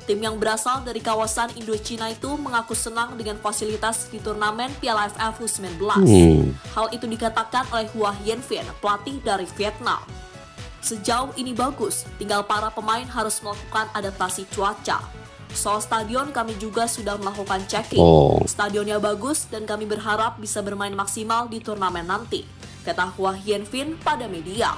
Tim yang berasal dari kawasan Indochina itu mengaku senang dengan fasilitas di turnamen Piala AFF U19. Hal itu dikatakan oleh Hua Hienfin, pelatih dari Vietnam. Sejauh ini bagus, tinggal para pemain harus melakukan adaptasi cuaca. Soal stadion kami juga sudah melakukan checking. Stadionnya bagus dan kami berharap bisa bermain maksimal di turnamen nanti, kata Hua Hienfin pada media.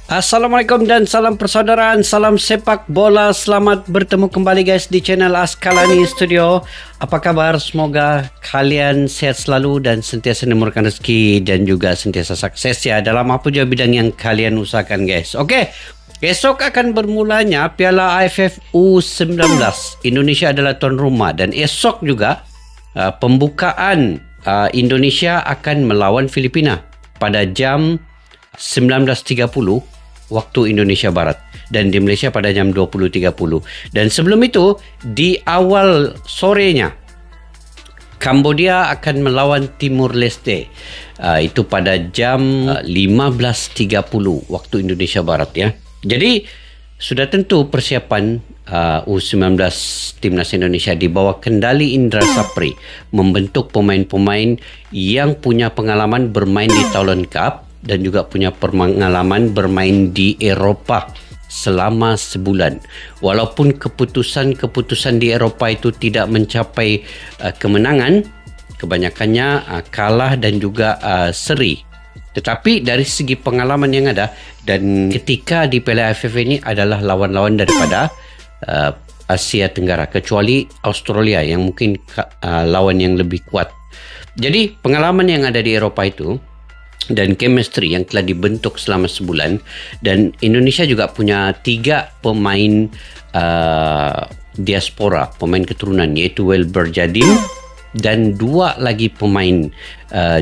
Assalamualaikum dan salam persaudaraan, salam sepak bola. Selamat bertemu kembali guys di channel Askalani Studio. Apa kabar? Semoga kalian sehat selalu dan sentiasa menemukan rezeki dan juga sentiasa sukses ya dalam apa juga bidang yang kalian usahakan guys. Oke, esok akan bermulanya Piala AFF U19. Indonesia adalah tuan rumah dan esok juga pembukaan Indonesia akan melawan Filipina pada jam 19.30 waktu Indonesia Barat dan di Malaysia pada jam 20.30. Dan sebelum itu di awal sorenya Kambodia akan melawan Timur Leste. Itu pada jam 15.30 waktu Indonesia Barat ya. Jadi sudah tentu persiapan U19 Timnas Indonesia di bawah kendali Indra Sapri membentuk pemain-pemain yang punya pengalaman bermain di Thailand Cup dan juga punya pengalaman bermain di Eropah selama sebulan. Walaupun keputusan di Eropah itu tidak mencapai kemenangan, kebanyakannya kalah dan juga seri. Tetapi dari segi pengalaman yang ada dan ketika di Piala AFF ini adalah lawan-lawan daripada Asia Tenggara kecuali Australia yang mungkin lawan yang lebih kuat. Jadi pengalaman yang ada di Eropah itu dan chemistry yang telah dibentuk selama sebulan, dan Indonesia juga punya 3 pemain diaspora, pemain keturunan, yaitu Welber Jadim dan 2 lagi pemain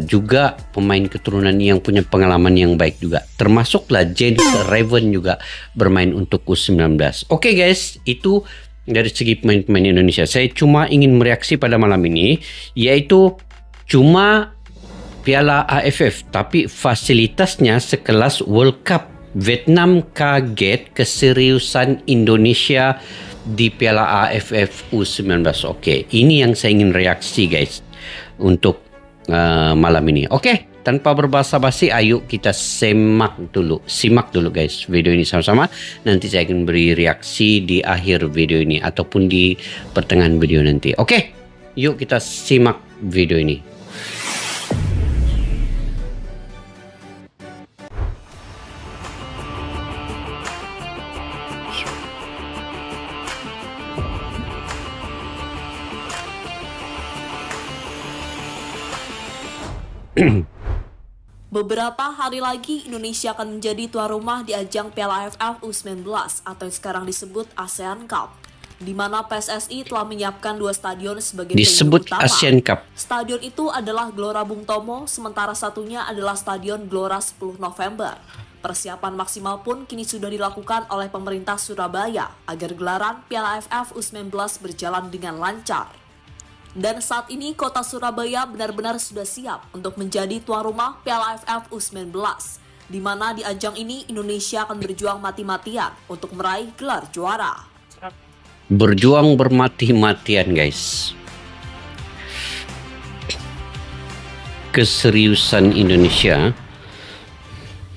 juga pemain keturunan yang punya pengalaman yang baik juga, termasuklah James Raven juga bermain untuk U19. Oke guys, itu dari segi pemain-pemain Indonesia. Saya cuma ingin mereaksi pada malam ini, yaitu cuma Piala AFF, tapi fasilitasnya sekelas World Cup. Vietnam kaget keseriusan Indonesia di Piala AFF U19. Oke, ini yang saya ingin reaksi guys untuk malam ini. Oke, tanpa berbasa-basi, ayo kita simak dulu guys video ini sama-sama. Nanti saya akan beri reaksi di akhir video ini ataupun di pertengahan video nanti. Oke, yuk kita simak video ini. Beberapa hari lagi Indonesia akan menjadi tuan rumah di ajang Piala AFF U19 atau yang sekarang disebut ASEAN Cup, di mana PSSI telah menyiapkan 2 stadion sebagai venue utama. ASEAN Cup. Stadion itu adalah Gelora Bung Tomo, sementara satunya adalah Stadion Gelora 10 November. Persiapan maksimal pun kini sudah dilakukan oleh pemerintah Surabaya agar gelaran Piala AFF U19 berjalan dengan lancar. Dan saat ini kota Surabaya benar-benar sudah siap untuk menjadi tuan rumah Piala AFF U19, di mana di ajang ini Indonesia akan berjuang mati-matian untuk meraih gelar juara. Berjuang bermati-matian guys. Keseriusan Indonesia.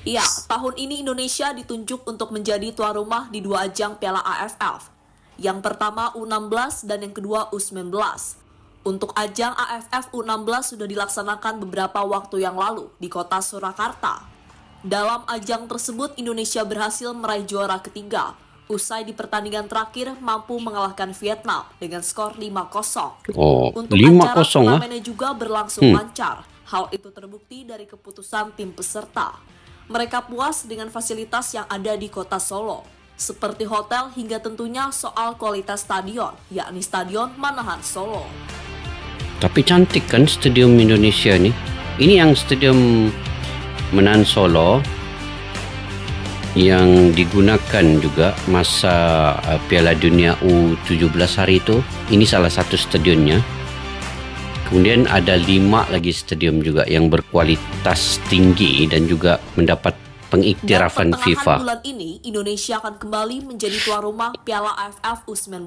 Iya, tahun ini Indonesia ditunjuk untuk menjadi tuan rumah di 2 ajang Piala AFF. Yang pertama U16 dan yang kedua U19. Untuk ajang AFF U16 sudah dilaksanakan beberapa waktu yang lalu di kota Surakarta. Dalam ajang tersebut Indonesia berhasil meraih juara ketiga, usai di pertandingan terakhir mampu mengalahkan Vietnam dengan skor 5-0. Untuk 5-0 acara turnamennya juga berlangsung lancar. Hal itu terbukti dari keputusan tim peserta. Mereka puas dengan fasilitas yang ada di kota Solo, seperti hotel hingga tentunya soal kualitas stadion, yakni Stadion Manahan Solo. Tapi cantik kan stadium Indonesia ni. Ini yang stadium Manahan Solo yang digunakan juga masa Piala Dunia U17 hari itu. Ini salah satu stadionnya. Kemudian ada 5 lagi stadium juga yang berkualitas tinggi dan juga mendapat pengiktirafan Dan FIFA. bulan ini, Indonesia akan kembali menjadi tuan rumah Piala AFF U19.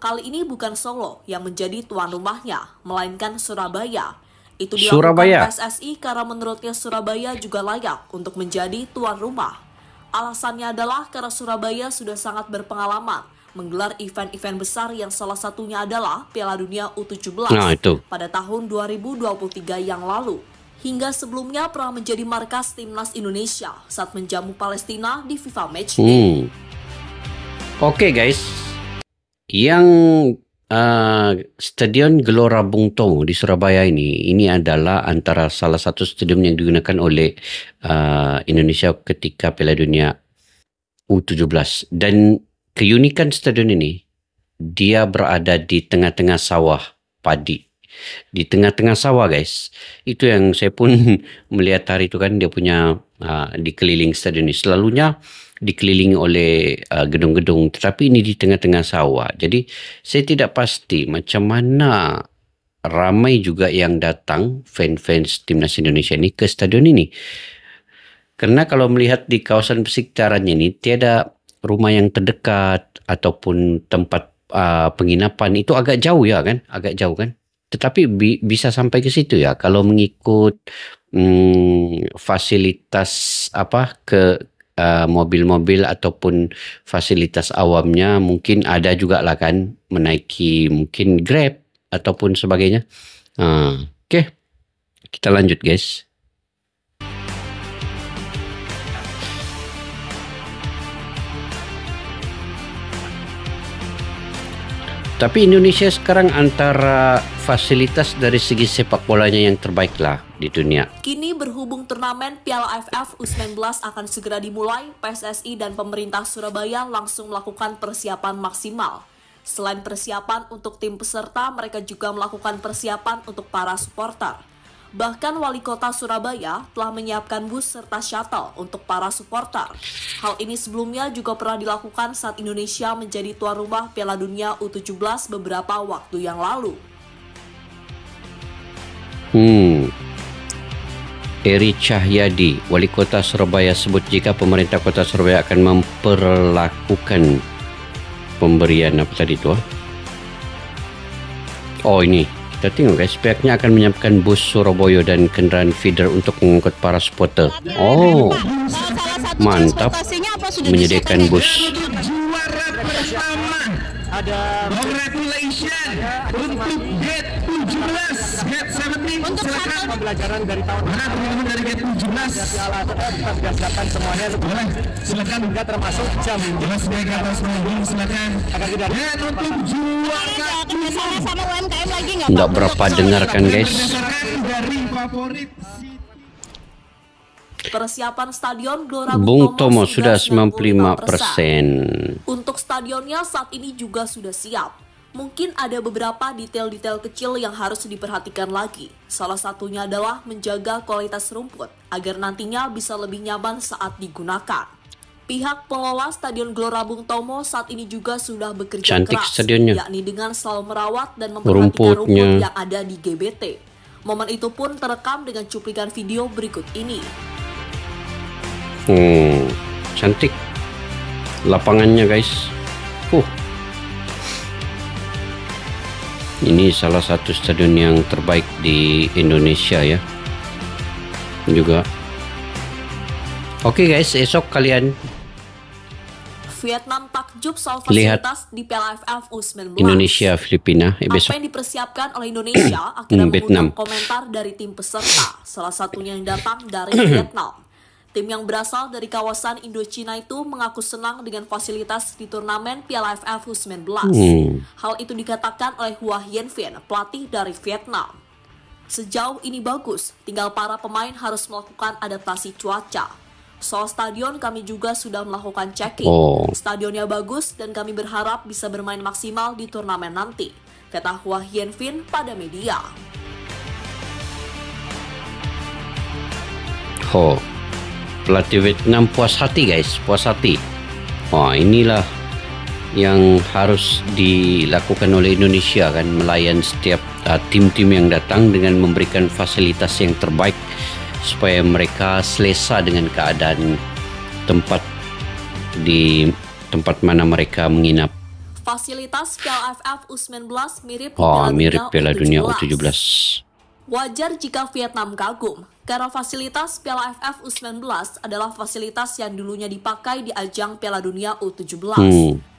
Kali ini bukan Solo yang menjadi tuan rumahnya, melainkan Surabaya. Itu dilakukan PSSI karena menurutnya Surabaya juga layak untuk menjadi tuan rumah. Alasannya adalah karena Surabaya sudah sangat berpengalaman menggelar event-event besar yang salah satunya adalah Piala Dunia U17 pada tahun 2023 yang lalu. Hingga sebelumnya pernah menjadi markas timnas Indonesia saat menjamu Palestina di FIFA Matchday. Oke guys, yang Stadion Gelora Bung Tomo di Surabaya ini adalah antara salah satu stadium yang digunakan oleh Indonesia ketika Piala Dunia U17. Dan keunikan stadion ini, dia berada di tengah-tengah sawah padi. Di tengah-tengah sawah guys. Itu yang saya pun melihat hari itu kan, dia punya dikeliling stadion ini. Selalunya dikelilingi oleh gedung-gedung, tetapi ini di tengah-tengah sawah. Jadi saya tidak pasti macam mana ramai juga yang datang fans timnas Indonesia ini ke stadion ini. Karena kalau melihat di kawasan persekitarannya ini, tiada rumah yang terdekat ataupun tempat penginapan. Itu agak jauh ya kan, agak jauh kan. Tetapi bisa sampai ke situ ya kalau mengikut fasilitas ke mobil-mobil ataupun fasilitas awamnya. Mungkin ada juga lah kan menaiki mungkin Grab ataupun sebagainya. Oke, kita lanjut guys. Tapi Indonesia sekarang antara fasilitas dari segi sepak bolanya yang terbaik lah di dunia. Kini berhubung turnamen Piala AFF U19 akan segera dimulai, PSSI dan pemerintah Surabaya langsung melakukan persiapan maksimal. Selain persiapan untuk tim peserta, mereka juga melakukan persiapan untuk para supporter. Bahkan Wali Kota Surabaya telah menyiapkan bus serta shuttle untuk para supporter. Hal ini sebelumnya juga pernah dilakukan saat Indonesia menjadi tuan rumah Piala Dunia U17 beberapa waktu yang lalu. Eri Cahyadi, Wali Kota Surabaya sebut jika pemerintah Kota Surabaya akan memperlakukan pemberian apa tadi itu? Oh ini. Kita tengok guys, pihaknya akan menyiapkan bus Surabaya dan kendaraan feeder untuk mengangkut para supporter. Oh, mantap. Menyediakan bus. Ada congratulations untuk Gate 17, Gate 17. Untuk silakan pembelajaran dari tahun teman-teman dari Gate 17. Kita sudah siapkan semuanya. Silakan juga termasuk jam. Jelas sebagai atas panggung silakan. Agar tidak. Dan untuk juara sama UMKM lagi nggak? Nggak berapa dengarkan guys. Dari favorit. Persiapan stadion Gelora Bung Tomo sudah 95%. Untuk stadionnya saat ini juga sudah siap. Mungkin ada beberapa detail-detail kecil yang harus diperhatikan lagi. Salah satunya adalah menjaga kualitas rumput agar nantinya bisa lebih nyaman saat digunakan. Pihak pengelola Stadion Gelora Bung Tomo saat ini juga sudah bekerja Cantik keras, stadionnya. yakni dengan selalu merawat dan memperhatikan rumput yang ada di GBT. Momen itu pun terekam dengan cuplikan video berikut ini. Cantik lapangannya guys. Ini salah satu stadion yang terbaik di Indonesia ya juga. Oke guys, esok kalian Vietnam takjub soal lihat fasilitas di Piala AFF U19. Indonesia Filipina besok. Apa yang dipersiapkan oleh Indonesia akhirnya mengundang komentar dari tim peserta, salah satunya yang datang dari Vietnam. Tim yang berasal dari kawasan Indochina itu mengaku senang dengan fasilitas di turnamen Piala AFF U19. Hal itu dikatakan oleh Hua Hienfien, pelatih dari Vietnam. Sejauh ini bagus, tinggal para pemain harus melakukan adaptasi cuaca. Soal stadion kami juga sudah melakukan checking. Stadionnya bagus dan kami berharap bisa bermain maksimal di turnamen nanti, kata Hua Hienfien pada media. Pelatih Vietnam puas hati guys, puas hati. Wah inilah yang harus dilakukan oleh Indonesia kan, melayan setiap tim-tim yang datang dengan memberikan fasilitas yang terbaik supaya mereka selesa dengan keadaan tempat di tempat mana mereka menginap. Fasilitas Piala AFF U19 mirip Mirip Piala Dunia U17. Wajar jika Vietnam kagum, karena fasilitas Piala AFF U19 adalah fasilitas yang dulunya dipakai di ajang Piala Dunia U17.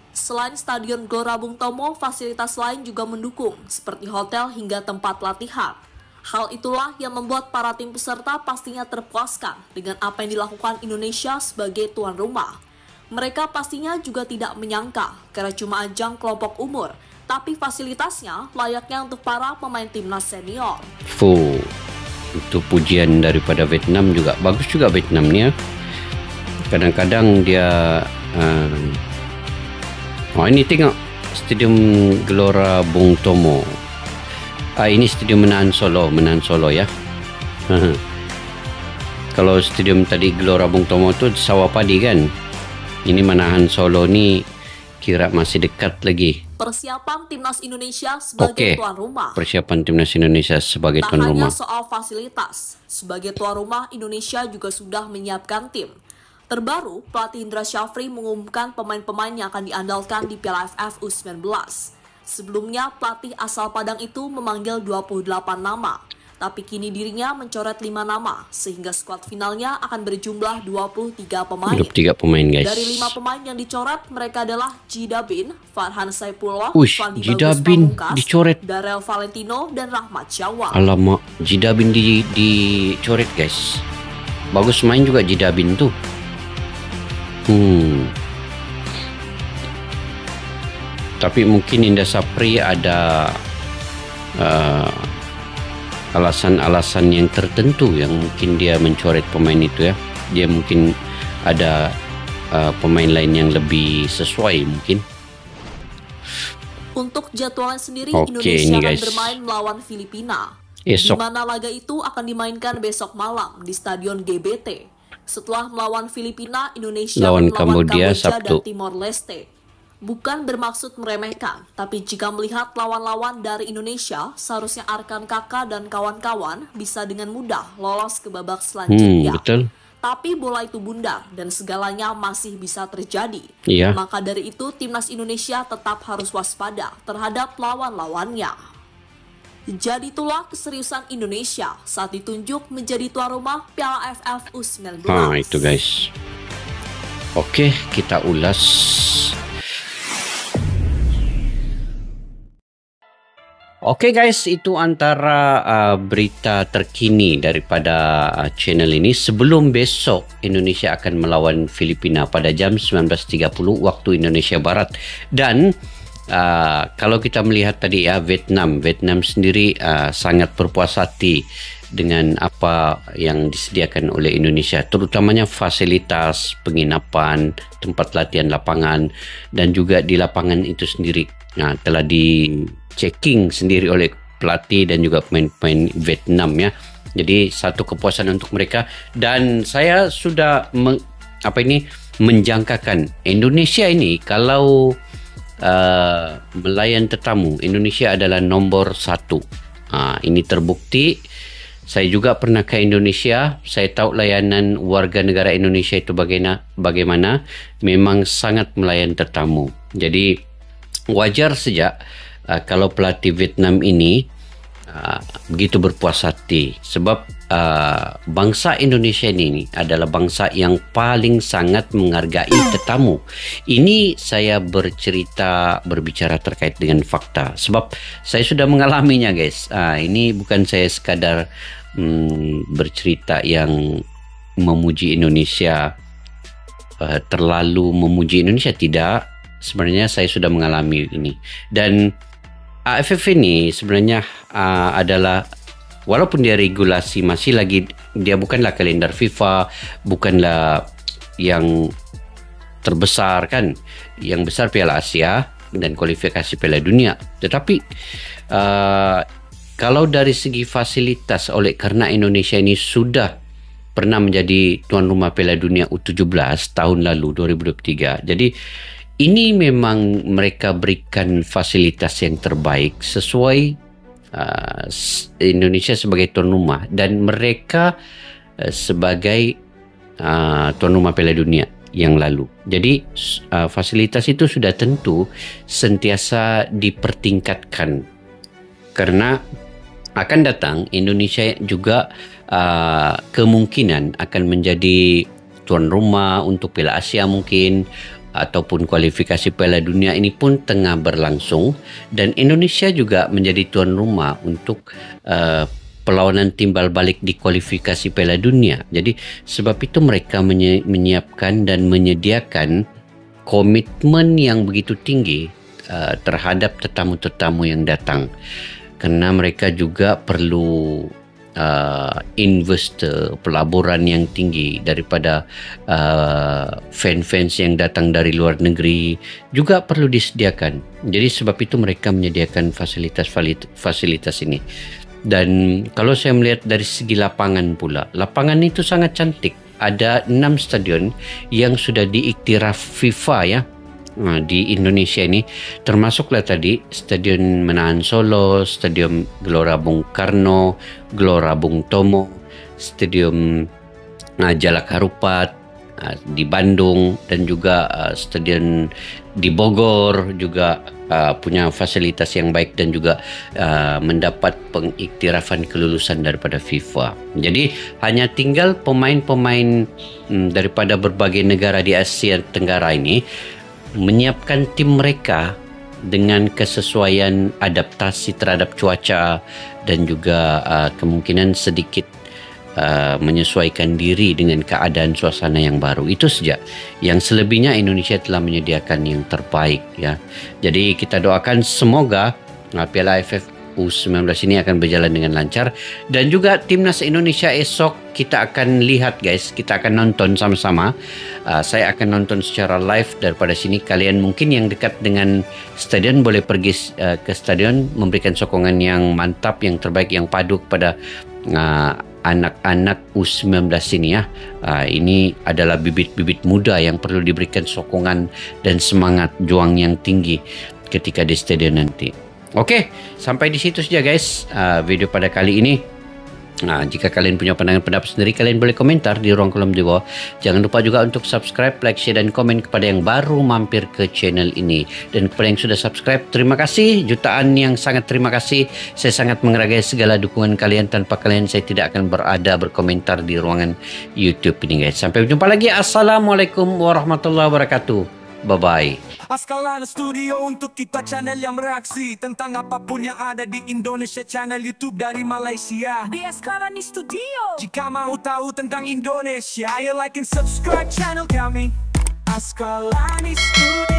Selain Stadion Gelora Bung Tomo, fasilitas lain juga mendukung, seperti hotel hingga tempat latihan. Hal itulah yang membuat para tim peserta pastinya terpuaskan dengan apa yang dilakukan Indonesia sebagai tuan rumah. Mereka pastinya juga tidak menyangka, karena cuma ajang kelompok umur, tapi fasilitasnya layaknya untuk para pemain timnas senior. Itu pujian daripada Vietnam juga. Bagus juga Vietnam ni ya. Kadang-kadang dia ini tengok Stadium Gelora Bung Tomo. Ini Stadium Menahan Solo ya. Kalau stadium tadi Gelora Bung Tomo tu Sawapadi kan. Ini Menahan Solo ni kira masih dekat lagi. Persiapan timnas Indonesia sebagai tuan rumah. Persiapan timnas Indonesia sebagai tuan rumah. Tak hanya soal fasilitas, sebagai tuan rumah Indonesia juga sudah menyiapkan tim. Terbaru, pelatih Indra Syafri mengumumkan pemain-pemain yang akan diandalkan di Piala AFF U19. Sebelumnya, pelatih asal Padang itu memanggil 28 nama. Tapi kini dirinya mencoret 5 nama, sehingga skuad finalnya akan berjumlah 23 pemain. 23 pemain guys. Dari 5 pemain yang dicoret, mereka adalah Jidabin, Farhan Saipullah, Fandi Jidabin Bagus dicoret. Darel Valentino, dan Rahmat Syawal. Alamak, Jidabin dicoret guys. Bagus main juga Jidabin tuh. Tapi mungkin Indra Syafri ada alasan-alasan yang tertentu yang mungkin dia mencoret pemain itu ya. Dia mungkin ada pemain lain yang lebih sesuai mungkin. Untuk jadwalnya sendiri, Indonesia akan bermain melawan Filipina. Esok. Di mana laga itu akan dimainkan besok malam di Stadion GBT. Setelah melawan Filipina, Indonesia lawan melawan Kamboja dan Sabtu. Timor Leste. Bukan bermaksud meremehkan, tapi jika melihat lawan-lawan dari Indonesia, seharusnya Arkan Kakak dan kawan-kawan bisa dengan mudah lolos ke babak selanjutnya. Betul. Tapi bola itu bundar dan segalanya masih bisa terjadi. Iya. Maka dari itu, timnas Indonesia tetap harus waspada terhadap lawan-lawannya. Jadi itulah keseriusan Indonesia saat ditunjuk menjadi tuan rumah Piala AFF U19. Itu guys. Oke, kita ulas. Oke guys, itu antara berita terkini daripada channel ini sebelum besok Indonesia akan melawan Filipina pada jam 19.30 waktu Indonesia Barat. Dan kalau kita melihat tadi ya, Vietnam sendiri sangat berpuas hati dengan apa yang disediakan oleh Indonesia, terutamanya fasilitas penginapan, tempat latihan lapangan, dan juga di lapangan itu sendiri telah di-checking sendiri oleh pelatih dan juga pemain-pemain Vietnam ya. Jadi satu kepuasan untuk mereka, dan saya sudah menjangkakan Indonesia ini kalau melayan tetamu, Indonesia adalah nombor 1. Ini terbukti. Saya juga pernah ke Indonesia. Saya tahu layanan warga negara Indonesia itu bagaimana. Memang sangat melayan tetamu. Jadi wajar saja kalau pelatih Vietnam ini begitu berpuas hati. Sebab bangsa Indonesia ini adalah bangsa yang paling sangat menghargai tetamu. Ini saya berbicara terkait dengan fakta. Sebab saya sudah mengalaminya guys. Ini bukan saya sekadar bercerita yang memuji Indonesia, terlalu memuji Indonesia, tidak. Sebenarnya saya sudah mengalami ini. Dan AFF ini sebenarnya adalah, walaupun dia regulasi masih lagi, dia bukanlah kalender FIFA, bukanlah yang terbesar kan. Yang besar Piala Asia dan kualifikasi Piala Dunia. Tetapi kalau dari segi fasilitas, karena Indonesia ini sudah pernah menjadi tuan rumah Piala Dunia U17 tahun lalu 2023. Jadi ini memang mereka berikan fasilitas yang terbaik sesuai Indonesia sebagai tuan rumah dan mereka sebagai tuan rumah Piala Dunia yang lalu. Jadi fasilitas itu sudah tentu sentiasa dipertingkatkan karena akan datang Indonesia juga kemungkinan akan menjadi tuan rumah untuk Piala Asia mungkin ataupun kualifikasi Piala Dunia ini pun tengah berlangsung dan Indonesia juga menjadi tuan rumah untuk perlawanan timbal balik di kualifikasi Piala Dunia. Jadi sebab itu mereka menyiapkan dan menyediakan komitmen yang begitu tinggi terhadap tetamu-tetamu yang datang. Karena mereka juga perlu investor pelaburan yang tinggi daripada fans-fans yang datang dari luar negeri juga perlu disediakan. Jadi sebab itu mereka menyediakan fasilitas ini. Dan kalau saya melihat dari segi lapangan pula, lapangan itu sangat cantik. Ada 6 stadion yang sudah diiktiraf FIFA ya di Indonesia ini, termasuklah tadi Stadion Manahan Solo, Stadion Gelora Bung Karno, Gelora Bung Tomo, Stadion Jalak Harupat di Bandung dan juga stadion di Bogor juga punya fasilitas yang baik dan juga mendapat pengiktirafan kelulusan daripada FIFA. Jadi hanya tinggal pemain-pemain daripada berbagai negara di Asia Tenggara ini menyiapkan tim mereka dengan kesesuaian adaptasi terhadap cuaca dan juga kemungkinan sedikit menyesuaikan diri dengan keadaan suasana yang baru. Itu saja. Yang selebihnya Indonesia telah menyediakan yang terbaik ya. Jadi kita doakan semoga Piala AFF U19 ini akan berjalan dengan lancar dan juga timnas Indonesia esok kita akan lihat guys, kita akan nonton sama-sama. Saya akan nonton secara live daripada sini. Kalian mungkin yang dekat dengan stadion boleh pergi ke stadion memberikan sokongan yang mantap, yang terbaik, yang padu kepada anak-anak U19 ini ya. Ini adalah bibit-bibit muda yang perlu diberikan sokongan dan semangat juang yang tinggi ketika di stadion nanti. Oke, sampai di situ saja guys video pada kali ini. Jika kalian punya pandangan pendapat sendiri, kalian boleh komentar di ruang kolom di bawah. Jangan lupa juga untuk subscribe, like, share dan komen kepada yang baru mampir ke channel ini. Dan kepada yang sudah subscribe, terima kasih, jutaan yang sangat terima kasih. Saya sangat menghargai segala dukungan kalian. Tanpa kalian saya tidak akan berkomentar di ruangan YouTube ini guys. Sampai berjumpa lagi. Assalamualaikum warahmatullahi wabarakatuh. Bye-bye. Askalana Studio untuk kita channel yang bereaksi tentang apapun yang ada di Indonesia, channel YouTube dari Malaysia di Askalana Studio. Jika mau tahu tentang Indonesia, ayo like and subscribe channel kami Askalana Studio.